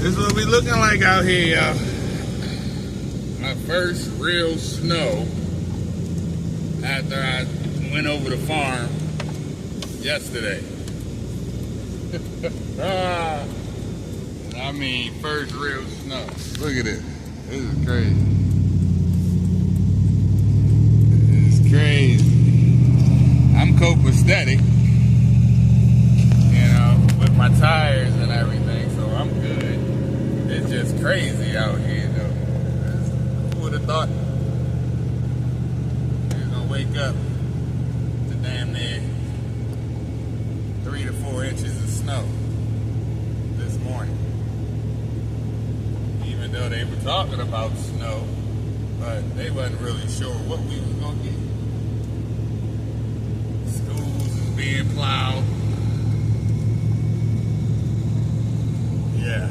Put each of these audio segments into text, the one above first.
This is what we looking like out here, y'all. My first real snow after I went over the farm yesterday. I mean, first real snow. Look at it. This is crazy. It's crazy. I'm copacetic, you know, with my tires and everything, so I'm good. It's just crazy out here, though. Who would have thought you're gonna wake up to damn near 3 to 4 inches of snow this morning? Even though they were talking about snow, but they wasn't really sure what we was gonna get. Schools is being plowed. Yeah.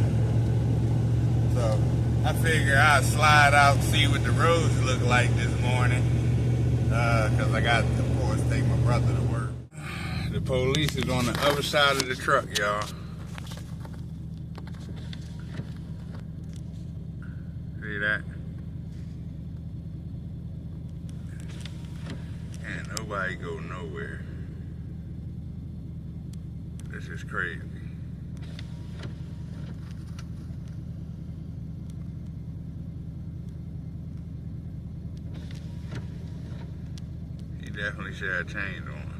So I figure I'll slide out, see what the roads look like this morning. Cause I got to, of course, take my brother to work. The police is on the other side of the truck, y'all. See that? Can't nobody go nowhere. This is crazy. He definitely should have chains on.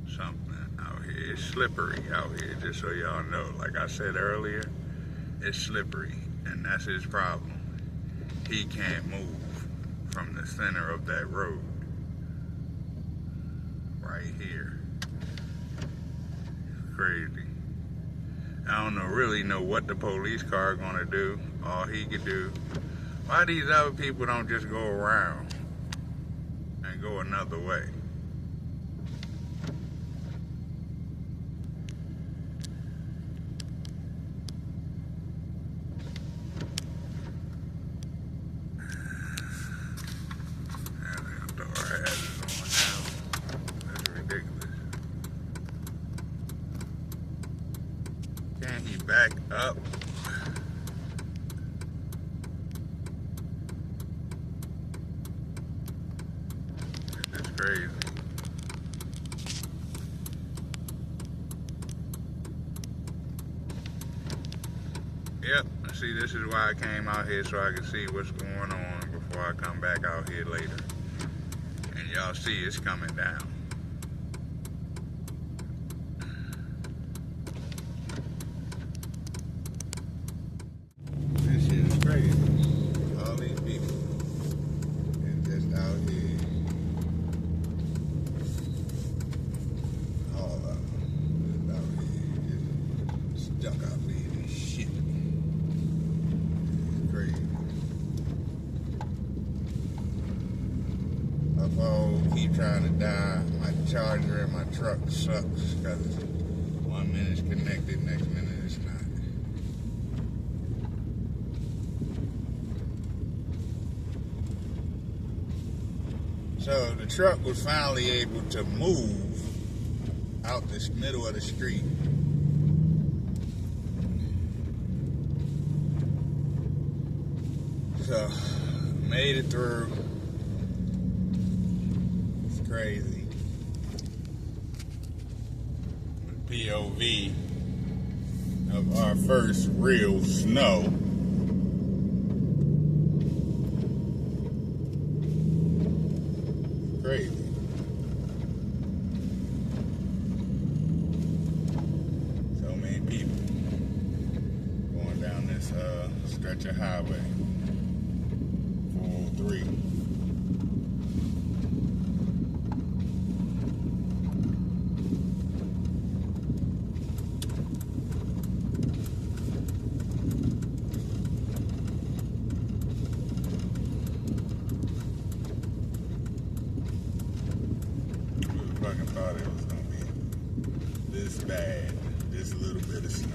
Something out here. It's slippery out here, just so y'all know. Like I said earlier, it's slippery, and that's his problem. He can't move from the center of that road. Right here. Crazy. I don't really know what the police car gonna do. All he could do. Why these other people don't just go around and go another way? Can he back up? It's crazy. Yep, see, this is why I came out here, so I can see what's going on before I come back out here later. And y'all see it's coming down. Crazy. All these people and just out here. All of them just out here, just stuck out there and shit. It's crazy. My phone keep trying to die. My charger in my truck sucks because 1 minute it's connected, next minute it's not. So the truck was finally able to move out this middle of the street. So made it through. It's crazy. POV of our first real snow. Crazy. So many people going down this stretch of highway 403. Fucking thought it was gonna be this bad, this little bit of snow.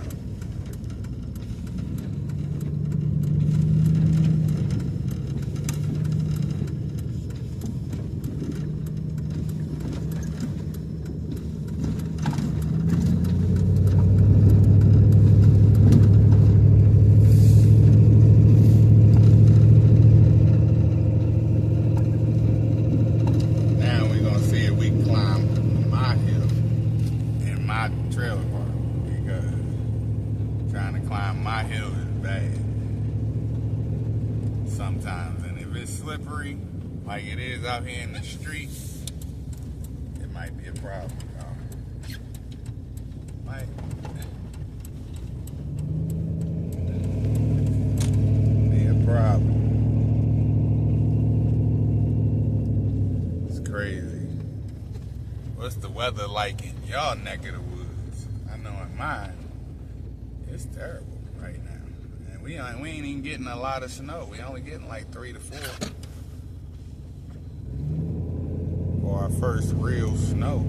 find my hill is bad sometimes, and if it's slippery like it is out here in the street, it might be a problem, y'all. Might be a problem. It's crazy. What's the weather like in y'all neck of the woods? I know in mine, it's terrible right now. And we ain't even getting a lot of snow. We only getting like 3 to 4. For our first real snow.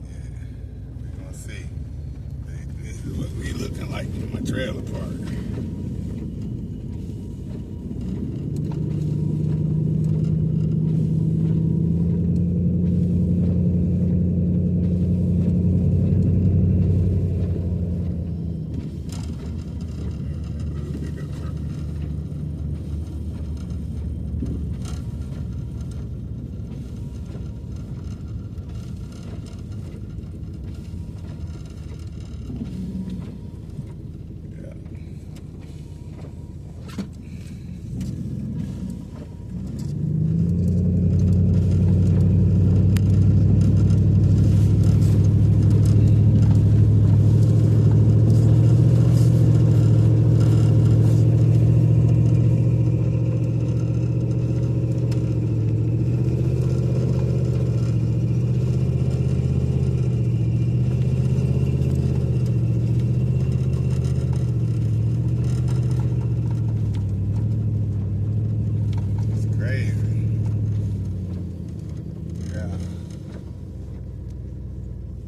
Yeah, we're gonna see. This is what we looking like in my trailer park.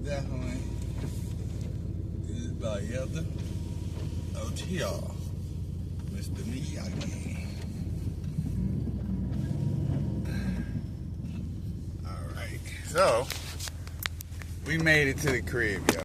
Definitely. This is about Yelda. OTR. Mr. Miyagi. Alright. So, we made it to the crib, y'all.